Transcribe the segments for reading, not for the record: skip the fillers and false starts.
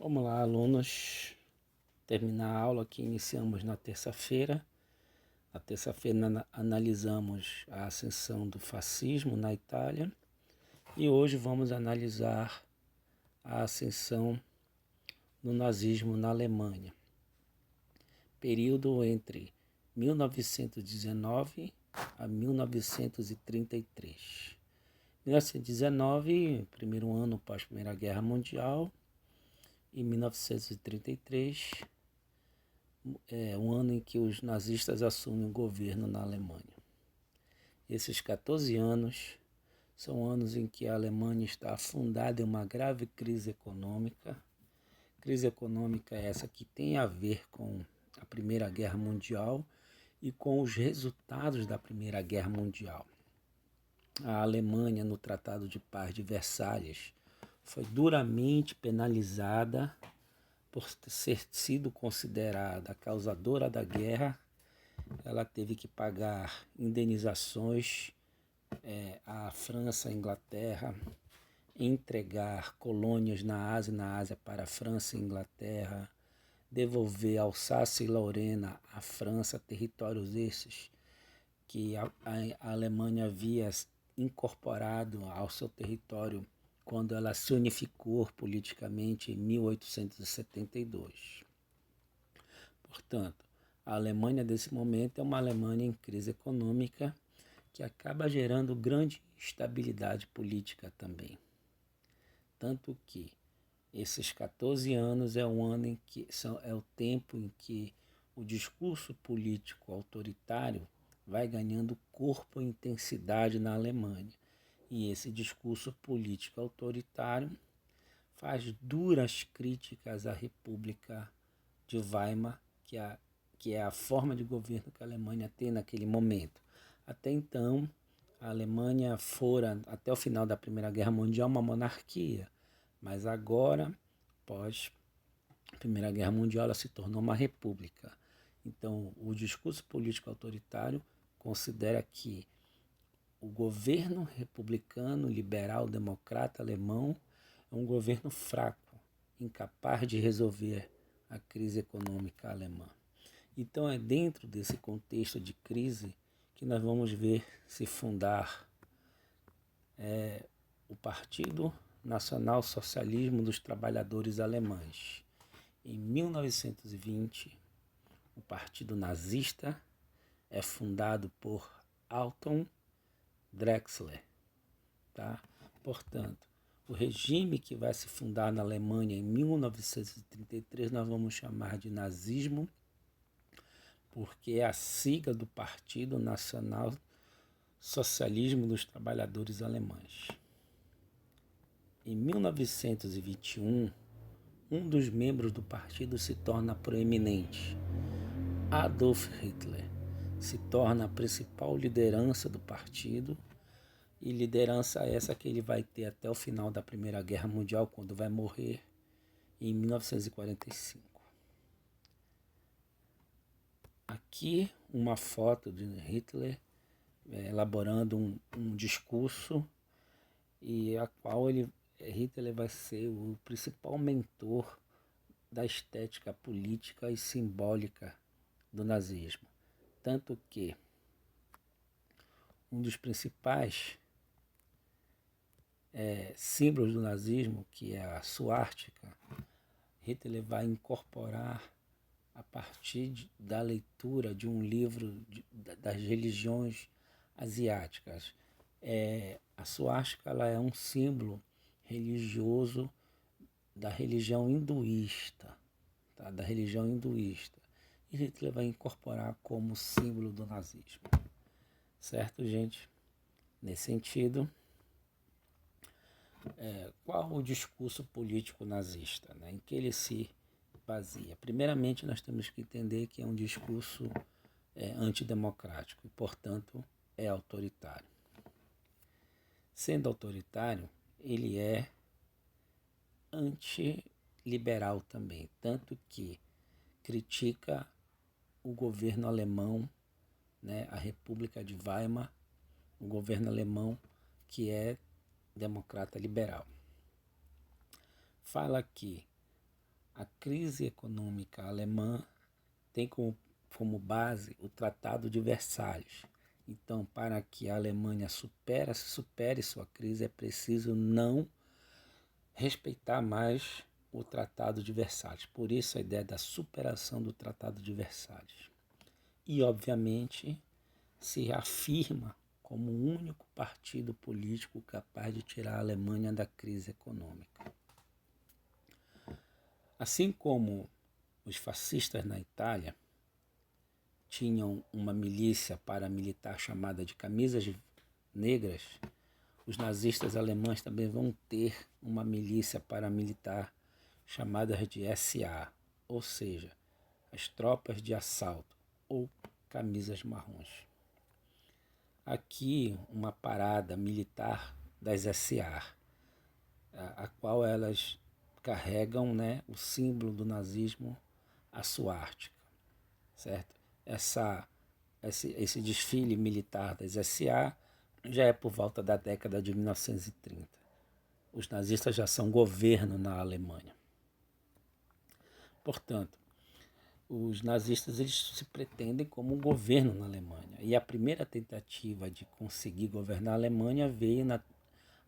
Vamos lá, alunos. Terminar a aula que iniciamos na terça-feira. Na terça-feira analisamos a ascensão do fascismo na Itália e hoje vamos analisar a ascensão do nazismo na Alemanha. Período entre 1919 a 1933. 1919, primeiro ano pós Primeira Guerra Mundial, e 1933 é o ano em que os nazistas assumem o governo na Alemanha. Esses 14 anos são anos em que a Alemanha está afundada em uma grave crise econômica. Crise econômica essa que tem a ver com a Primeira Guerra Mundial e com os resultados da Primeira Guerra Mundial. A Alemanha, no Tratado de Paz de Versalhes, foi duramente penalizada por ter sido considerada a causadora da guerra. Ela teve que pagar indenizações à França, à Inglaterra, entregar colônias na Ásia para a França e Inglaterra, devolver Alsácia e Lorena à França, territórios esses que a Alemanha havia incorporado ao seu território quando ela se unificou politicamente em 1872. Portanto, a Alemanha desse momento é uma Alemanha em crise econômica que acaba gerando grande instabilidade política também. Tanto que esses 14 anos é o tempo em que o discurso político autoritário vai ganhando corpo e intensidade na Alemanha. E esse discurso político autoritário faz duras críticas à República de Weimar, que é a forma de governo que a Alemanha tem naquele momento. Até então, a Alemanha fora, até o final da Primeira Guerra Mundial, uma monarquia, mas agora, pós Primeira Guerra Mundial, ela se tornou uma república. Então, o discurso político autoritário considera que o governo republicano, liberal, democrata alemão é um governo fraco, incapaz de resolver a crise econômica alemã. Então é dentro desse contexto de crise que nós vamos ver se fundar o Partido Nacional Socialismo dos Trabalhadores Alemães. Em 1920, o Partido Nazista é fundado por Anton Drexler. Tá? Portanto, o regime que vai se fundar na Alemanha em 1933 nós vamos chamar de nazismo, porque é a sigla do Partido Nacional Socialismo dos Trabalhadores Alemães. Em 1921, um dos membros do partido se torna proeminente. Adolf Hitler se torna a principal liderança do partido, e liderança essa que ele vai ter até o final da Primeira Guerra Mundial, quando vai morrer em 1945. Aqui uma foto de Hitler elaborando um discurso, e a qual Hitler vai ser o principal mentor da estética política e simbólica do nazismo. Tanto que um dos principais símbolos do nazismo, que é a suástica, Hitler vai incorporar a partir da leitura de um livro das religiões asiáticas. A suástica ela é um símbolo religioso da religião hinduísta, tá? Da religião hinduísta. E Hitler vai incorporar como símbolo do nazismo. Certo, gente? Nesse sentido, qual o discurso político nazista, né? Em que ele se baseia? Primeiramente, nós temos que entender que é um discurso antidemocrático e, portanto, é autoritário. Sendo autoritário, ele é antiliberal também, tanto que critica o governo alemão, né, a República de Weimar, o governo alemão que é democrata liberal. Fala que A crise econômica alemã tem como base o Tratado de Versalhes. Então, para que a Alemanha supere sua crise, é preciso não respeitar mais o Tratado de Versalhes. Por isso a ideia da superação do Tratado de Versalhes. E, obviamente, se afirma como o único partido político capaz de tirar a Alemanha da crise econômica. Assim como os fascistas na Itália tinham uma milícia paramilitar chamada de Camisas Negras, os nazistas alemães também vão ter uma milícia paramilitar chamada de SA, ou seja, as tropas de assalto ou camisas marrons. Aqui uma parada militar das SA, a qual elas carregam, né, o símbolo do nazismo, a suástica, certo? Esse desfile militar das SA já é por volta da década de 1930. Os nazistas já são governo na Alemanha. Portanto, os nazistas eles se pretendem como um governo na Alemanha. E a primeira tentativa de conseguir governar a Alemanha veio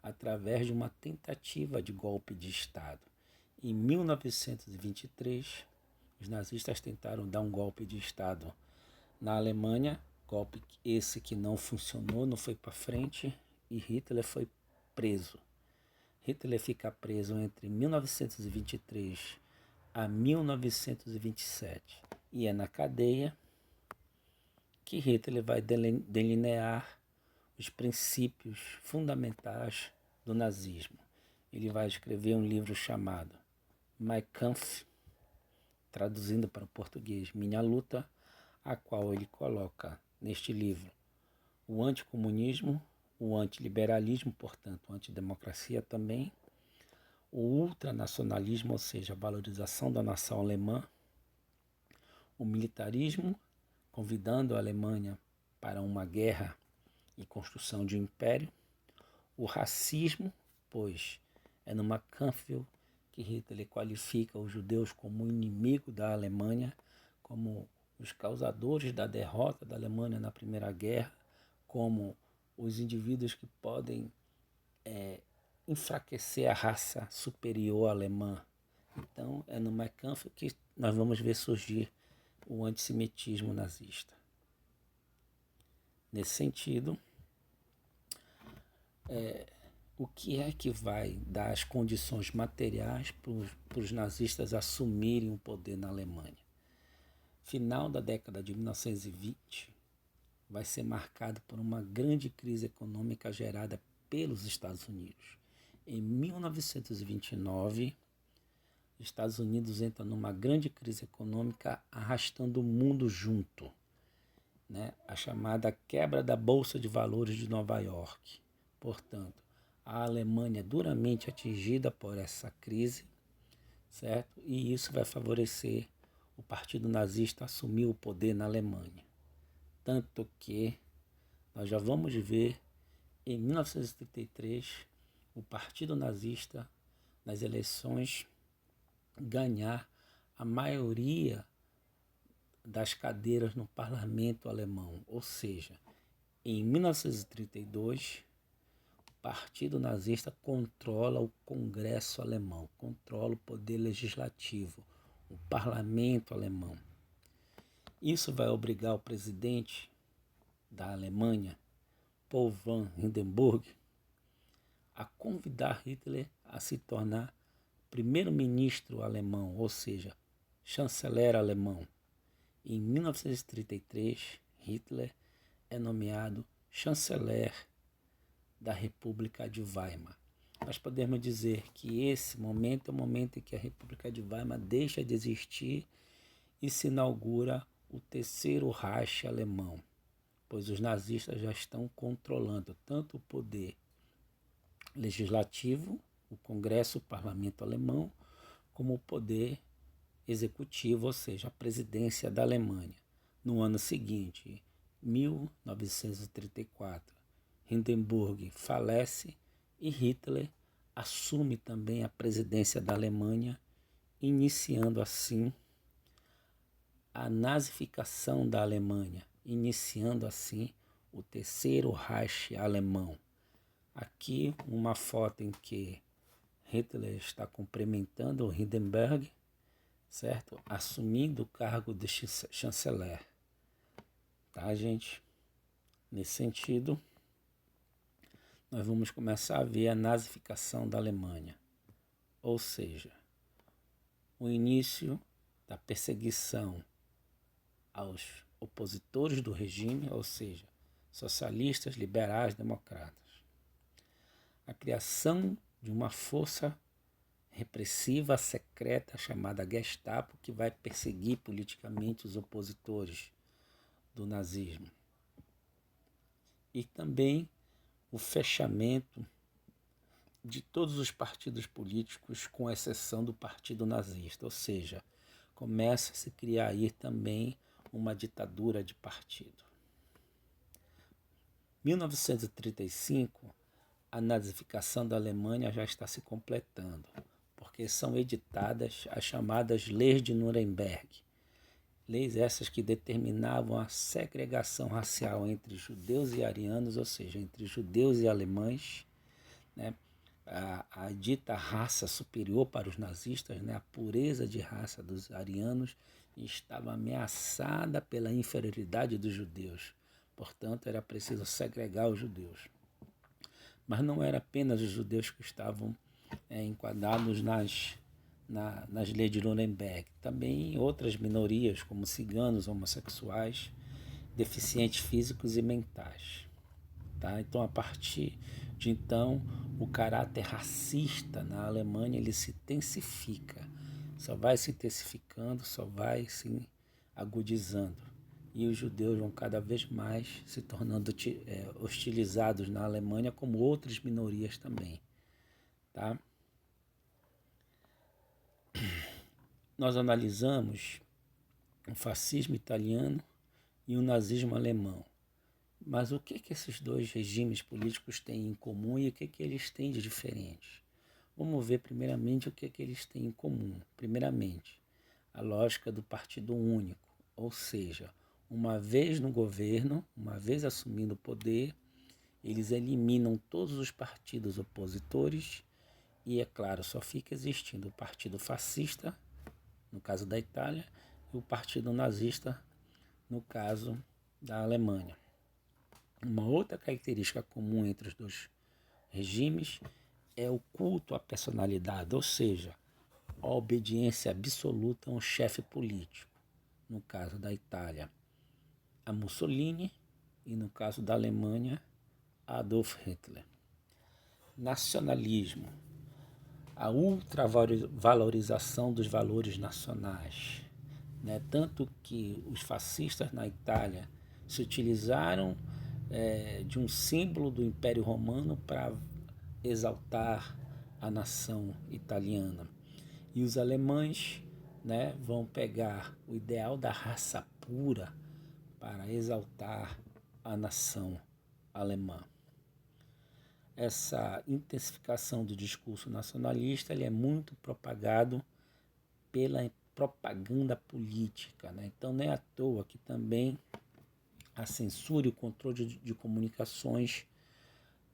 através de uma tentativa de golpe de Estado. Em 1923, os nazistas tentaram dar um golpe de Estado na Alemanha, golpe esse que não funcionou, não foi para frente, e Hitler foi preso. Hitler fica preso entre 1923 a 1927. E é na cadeia que Hitler vai delinear os princípios fundamentais do nazismo. Ele vai escrever um livro chamado Mein Kampf, traduzindo para o português Minha Luta, a qual ele coloca neste livro o anticomunismo, o antiliberalismo, portanto, a antidemocracia também, o ultranacionalismo, ou seja, a valorização da nação alemã, o militarismo, convidando a Alemanha para uma guerra e construção de um império, o racismo, pois é numa Kampf que Hitler qualifica os judeus como inimigo da Alemanha, como os causadores da derrota da Alemanha na Primeira Guerra, como os indivíduos que podem enfraquecer a raça superior alemã. Então, é no Mein Kampf que nós vamos ver surgir o antissemitismo nazista. Nesse sentido, o que é que vai dar as condições materiais para os nazistas assumirem o poder na Alemanha? Final da década de 1920 vai ser marcado por uma grande crise econômica gerada pelos Estados Unidos. Em 1929, os Estados Unidos entram numa grande crise econômica arrastando o mundo junto, né? A chamada quebra da Bolsa de Valores de Nova York. Portanto, a Alemanha é duramente atingida por essa crise, certo? E isso vai favorecer o Partido Nazista assumir o poder na Alemanha. Tanto que nós já vamos ver em 1933 o Partido Nazista nas eleições ganhar a maioria das cadeiras no parlamento alemão. Ou seja, em 1932, o Partido Nazista controla o Congresso alemão, controla o poder legislativo, o parlamento alemão. Isso vai obrigar o presidente da Alemanha, Paul von Hindenburg, a convidar Hitler a se tornar primeiro-ministro alemão, ou seja, chanceler alemão. Em 1933, Hitler é nomeado chanceler da República de Weimar. Nós podemos dizer que esse momento é o momento em que a República de Weimar deixa de existir e se inaugura o terceiro Reich alemão, pois os nazistas já estão controlando tanto o poder legislativo, o Congresso, o Parlamento alemão, como o poder executivo, ou seja, a presidência da Alemanha. No ano seguinte, 1934, Hindenburg falece e Hitler assume também a presidência da Alemanha iniciando assim a nazificação da Alemanha, iniciando assim o terceiro Reich alemão. Aqui uma foto em que Hitler está cumprimentando o Hindenburg, certo? Assumindo o cargo de chanceler. Tá, gente? Nesse sentido, nós vamos começar a ver a nazificação da Alemanha, ou seja, o início da perseguição aos opositores do regime, ou seja, socialistas, liberais, democratas. A criação de uma força repressiva secreta chamada Gestapo, que vai perseguir politicamente os opositores do nazismo. E também o fechamento de todos os partidos políticos, com exceção do Partido Nazista, ou seja, começa a se criar aí também uma ditadura de partido. 1935, a nazificação da Alemanha já está se completando, porque são editadas as chamadas Leis de Nuremberg. Leis essas que determinavam a segregação racial entre judeus e arianos, ou seja, entre judeus e alemães, né? A dita raça superior para os nazistas, né? A pureza de raça dos arianos estava ameaçada pela inferioridade dos judeus. Portanto, era preciso segregar os judeus. Mas não era apenas os judeus que estavam enquadrados nas leis de Nuremberg. Também outras minorias, como ciganos, homossexuais, deficientes físicos e mentais. Tá? Então, a partir de então, o caráter racista na Alemanha ele se intensifica. Só vai se intensificando, só vai se agudizando. E os judeus vão cada vez mais se tornando hostilizados na Alemanha, como outras minorias também. Tá? Nós analisamos o fascismo italiano e o nazismo alemão. Mas o que esses dois regimes políticos têm em comum e o que eles têm de diferente? Vamos ver primeiramente o que eles têm em comum. Primeiramente, a lógica do partido único, ou seja, uma vez no governo, uma vez assumindo o poder, eles eliminam todos os partidos opositores e, é claro, só fica existindo o partido fascista, no caso da Itália, e o partido nazista, no caso da Alemanha. Uma outra característica comum entre os dois regimes é o culto à personalidade, ou seja, a obediência absoluta a um chefe político. No caso da Itália, a Mussolini, e no caso da Alemanha, a Adolf Hitler. Nacionalismo, a ultravalorização dos valores nacionais. Né? Tanto que os fascistas na Itália se utilizaram de um símbolo do Império Romano para exaltar a nação italiana. E os alemães, né, vão pegar o ideal da raça pura para exaltar a nação alemã. Essa intensificação do discurso nacionalista ele é muito propagado pela propaganda política. Né? Então não é à toa que também a censura e o controle de comunicações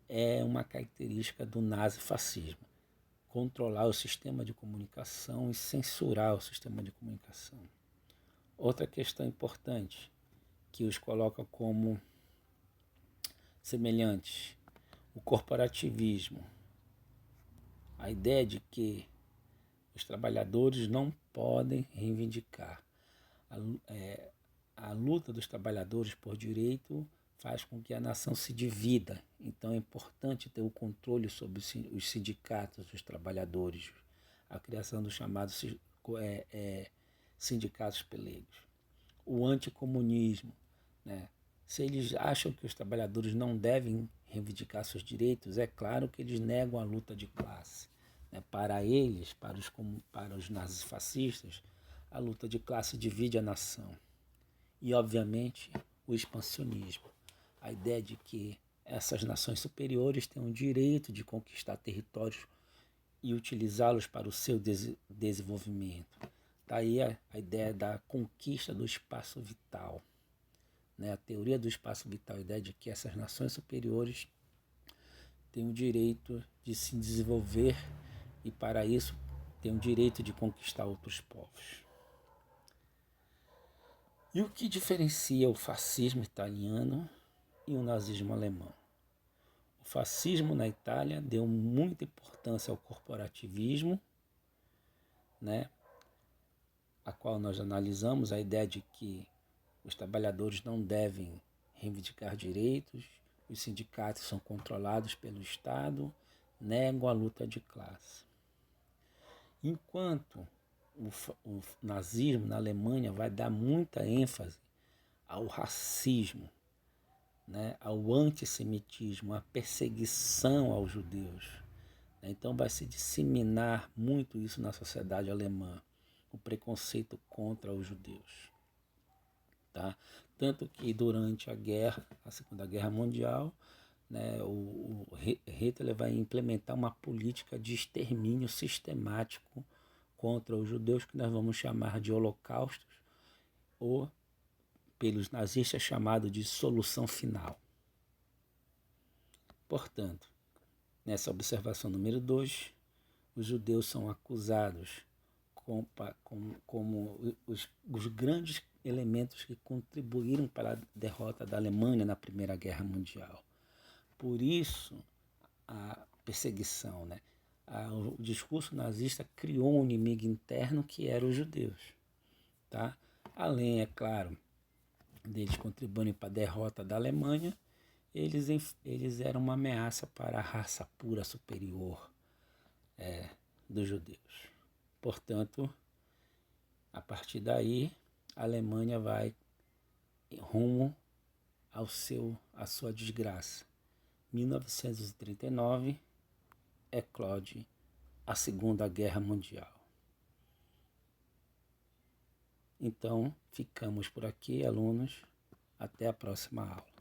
é uma característica do nazifascismo. Controlar o sistema de comunicação e censurar o sistema de comunicação. Outra questão importante que os coloca como semelhantes, o corporativismo. A ideia de que os trabalhadores não podem reivindicar. A luta dos trabalhadores por direito faz com que a nação se divida. Então é importante ter o controle sobre os sindicatos dos trabalhadores, a criação dos chamados sindicatos pelegos. O anticomunismo, né? Se eles acham que os trabalhadores não devem reivindicar seus direitos, é claro que eles negam a luta de classe. Né? Para eles, para os nazifascistas, a luta de classe divide a nação. E, obviamente, o expansionismo. A ideia de que essas nações superiores têm o direito de conquistar territórios e utilizá-los para o seu desenvolvimento. Daí a ideia da conquista do espaço vital, né? A teoria do espaço vital, a ideia de que essas nações superiores têm o direito de se desenvolver e, para isso, têm o direito de conquistar outros povos. E o que diferencia o fascismo italiano e o nazismo alemão? O fascismo na Itália deu muita importância ao corporativismo, né, a qual nós analisamos a ideia de que os trabalhadores não devem reivindicar direitos, os sindicatos são controlados pelo Estado, negam a luta de classe. Enquanto o nazismo na Alemanha vai dar muita ênfase ao racismo, né, ao antissemitismo, à perseguição aos judeus. Então vai se disseminar muito isso na sociedade alemã, o preconceito contra os judeus. Tá? Tanto que durante a Segunda Guerra Mundial, né, o Hitler vai implementar uma política de extermínio sistemático contra os judeus, que nós vamos chamar de holocaustos, ou pelos nazistas chamado de solução final. Portanto, nessa observação número 2, os judeus são acusados como os grandes elementos que contribuíram para a derrota da Alemanha na Primeira Guerra Mundial. Por isso, a perseguição, né? O discurso nazista criou um inimigo interno que era os judeus. Tá? Além, é claro, deles contribuírem para a derrota da Alemanha, eles eram uma ameaça para a raça pura superior dos judeus. Portanto, a partir daí, a Alemanha vai rumo à sua desgraça. 1939 eclode a Segunda Guerra Mundial. Então, ficamos por aqui, alunos. Até a próxima aula.